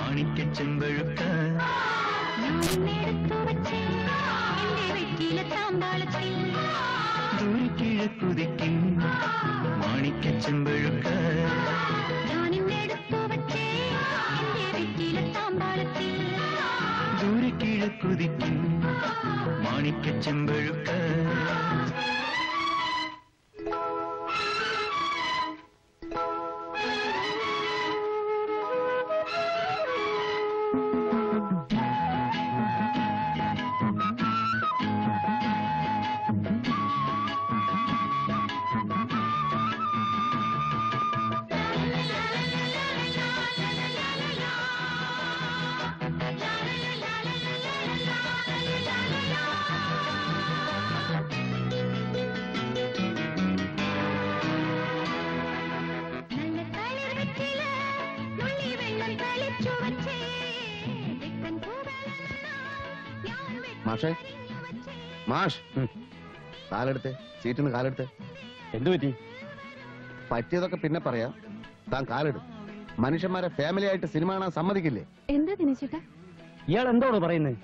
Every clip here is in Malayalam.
മാണിക്യ ചെമ്പഴുക്ക ദൂരക്കിഴക്കുതിക്കും മാണിക്യ ചെമ്പഴുക്ക ദൂരക്കിഴക്കുതിക്കും മാണിക്യ ചെമ്പഴുക്ക മാഷേ, മാഷ് കാലെടുത്ത്, സീറ്റിന് കാലെടുത്ത്. എന്തു പറ്റി? പറ്റിയതൊക്കെ പിന്നെ പറയാം. താൻ കാലെടുത്ത്. മനുഷ്യന്മാരെ ഫാമിലി ആയിട്ട് സിനിമ കാണാൻ സമ്മതിക്കില്ലേ? എന്താ ദിനേശേട്ടാ ഇയാൾ എന്തോണ് പറയുന്നത്?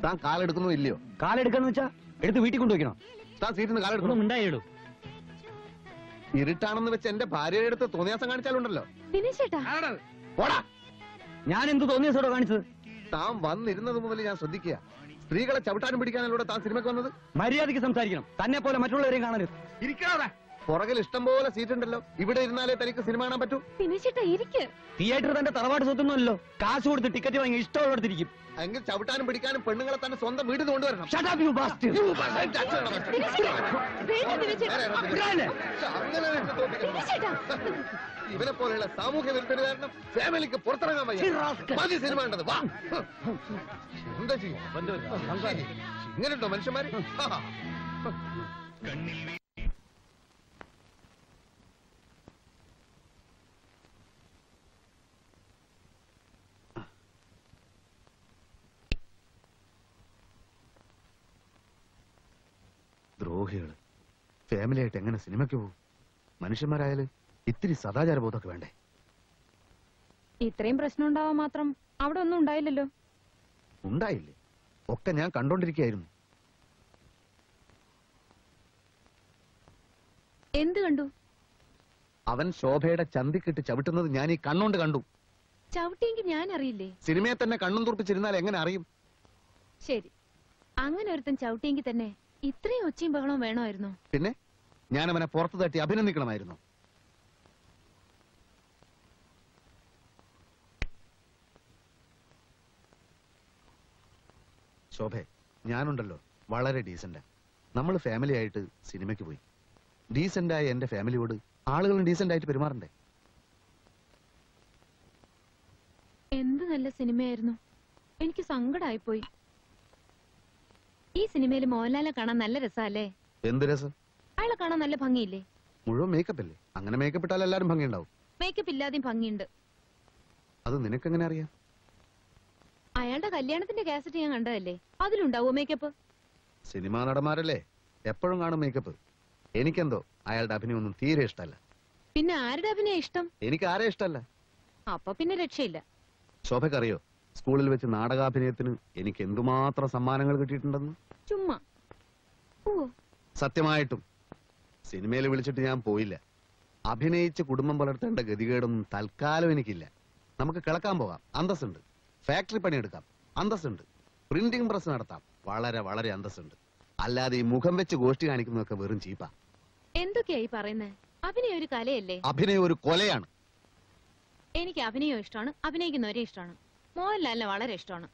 താൻ കാലെടുക്കുന്നു ഇല്ലയോ? കാലെടുക്കാന്ന് വെച്ചാ എടുത്ത് വീട്ടിൽ കൊണ്ടുവയ്ക്കണം. താൻ സീറ്റിന് കാലെടുക്കണം. ഉണ്ടായിടൂ. ഇരുട്ടാണെന്ന് വെച്ച് എന്റെ ഭാര്യയുടെ അടുത്ത് തോന്നിയാസം കാണിച്ചാലുണ്ടല്ലോ. ദിനേശേട്ടാ പോടാ. ഞാൻ എന്ത് തോന്നിയസോടോ കാണിച്ചത്? താൻ വന്നിരുന്നത് മുതൽ ഞാൻ ശ്രദ്ധിക്കുക. സ്ത്രീകളെ ചവിട്ടാനും പിടിക്കാനല്ലൂടെ താൻ സിനിമയ്ക്ക് വന്നത്. മര്യാദയ്ക്ക് സംസാരിക്കണം. തന്നെ പോലെ മറ്റുള്ളവരെയും കാണരുത്. ഇരിക്കാതെ. പുറകിൽ ഇഷ്ടം പോലെ സീറ്റ് ഉണ്ടല്ലോ. ഇവിടെ ഇരുന്നാലേ തനിക്ക് സിനിമ കാണാൻ പറ്റൂ. ദിനേശേട്ടാ ഇരിക്ക്. തിയേറ്റർ തന്റെ തറവാട് സ്വത്തൊന്നുമല്ലോ. കാശ് കൊടുത്ത് ടിക്കറ്റ് വാങ്ങി ഇഷ്ടമുള്ളടത്തിരിക്കും. എങ്കിൽ ചവിട്ടാനും പിടിക്കാനും പെണ്ണുങ്ങളെ തന്നെ സ്വന്തം വീട്ടിൽ കൊണ്ടുവരണം. ഇവനെ പോലെയുള്ള സാമൂഹ്യ വിരുദ്ധന് കാരണം ഫാമിലിക്ക് പുറത്തിറങ്ങാൻ വയ്യ. മതി സിനിമ കണ്ടത്. വാ. എന്താ ചെയ്യും? ഇങ്ങനെയുണ്ടോ മനുഷ്യന്മാര്? ദ്രോഹികള് ഫാമിലി ആയിട്ട് എങ്ങനെ സിനിമയ്ക്ക് പോകും? മനുഷ്യന്മാരായാലും ഇത്തിരി സദാചാര ബോധമൊക്കെ വേണ്ടേ? ഇത്രയും പ്രശ്നം ഉണ്ടാവാൻ മാത്രം അവിടെ ഒന്നും ഉണ്ടായില്ലല്ലോ. ഉണ്ടായില്ലേ? ഒക്കെ ഞാൻ കണ്ടോണ്ടിരിക്കുകയായിരുന്നു. എന്ത് കണ്ടു? അവൻ ശോഭയുടെ ചന്തിക്കിട്ട് ചവിട്ടുന്നത് ഞാൻ ഈ കണ്ണോണ്ട് കണ്ടു. ചവിട്ടിയെങ്കിൽ ഞാൻ അറിയില്ലേ? സിനിമയെ തന്നെ കണ്ണും തുറപ്പിച്ചിരുന്നാൽ എങ്ങനെ അറിയും? ശരി, അങ്ങനെ ഒരുത്തൻ ചവിട്ടിയെങ്കിൽ തന്നെ ഇത്രയും ഒച്ചയും ബഹളവും വേണമായിരുന്നു? പിന്നെ ഞാൻ അവനെ പുറത്തു തട്ടി അഭിനന്ദിക്കണമായിരുന്നു. ശോഭെ, ഞാനുണ്ടല്ലോ വളരെ ഡീസന്റാ. നമ്മൾ ഫാമിലി ആയിട്ട് സിനിമയ്ക്ക് പോയി. ഡീസന്റായ എന്റെ ഫാമിലിയോട് ആളുകളും ഡീസന്റ് ആയിട്ട് പെരുമാറണ്ടേ? എന്ത് നല്ല സിനിമയായിരുന്നു. എനിക്ക് സങ്കടമായിപ്പോയി. ഈ സിനിമയിൽ മോഹൻലാലെ കാണാൻ നല്ല രസമല്ലേ? എന്ത് രസം? അയാളെ കാണാൻ നല്ല ഭംഗിയില്ലേ? മുഴുവൻ മേക്കപ്പ് അല്ലേ? അങ്ങനെ മേക്കപ്പ് ഇട്ടാൽ എല്ലാരും ഭംഗിയുണ്ടാവും. മേക്കപ്പ് ഇല്ലാതെയും ഭംഗിയുണ്ട്. അത് നിനക്കെങ്ങനെ അറിയാം? അയാളുടെ കല്യാണത്തിന്റെ കാസറ്റ് ഞാൻ കണ്ടതല്ലേ, അതിലുണ്ടാവോ മേക്കപ്പ്? സിനിമാ നടന്മാരല്ലേ, എപ്പോഴും കാണും മേക്കപ്പ്. എനിക്കെന്തോ അയാളുടെ അഭിനയൊന്നും തീരെ ഇഷ്ടമല്ല. പിന്നെ ആരുടെ അഭിനയം ഇഷ്ടം? എനിക്ക് ആരെ ഇഷ്ടമല്ല. അപ്പൊ പിന്നെ രക്ഷയില്ല. ശോഭക്കറിയോ, സ്കൂളിൽ വെച്ച് നാടകാഭിനയത്തിന് എനിക്ക് എന്തുമാത്രം സമ്മാനങ്ങൾ കിട്ടിയിട്ടുണ്ടെന്ന്? ചുമ്മാ. ഓ, സത്യമായിട്ടും സിനിമയിൽ വിളിച്ചിട്ട് ഞാൻ പോയില്ല. അഭിനയിച്ച് കുടുംബം പുലർത്തേണ്ട ഗതികേടൊന്നും തൽക്കാലം എനിക്കില്ല. നമുക്ക് കിളക്കാൻ പോകാം, അന്തസ്സുണ്ട്. ഫാക്ടറി പണിയെടുക്കാം, അന്തസ്സുണ്ട്. പ്രിന്റിംഗ് പ്രസ് നടത്താം, വളരെ വളരെ അന്തസ്സുണ്ട്. അല്ലാതെ ഈ മുഖം വെച്ച് ഗോഷ്ടി കാണിക്കുന്നതൊക്കെ വെറും ചീപ്പാ. എന്തൊക്കെയായി പറയുന്നേ? അഭിനയം ഒരു കലയല്ലേ? അഭിനയം ഒരു കൊലയാണ്. എനിക്ക് അഭിനയം ഇഷ്ടമാണ്, അഭിനയിക്കുന്നവരെ ഇഷ്ടമാണ്. മോഹൻലാലിനെ വളരെ ഇഷ്ടമാണ്.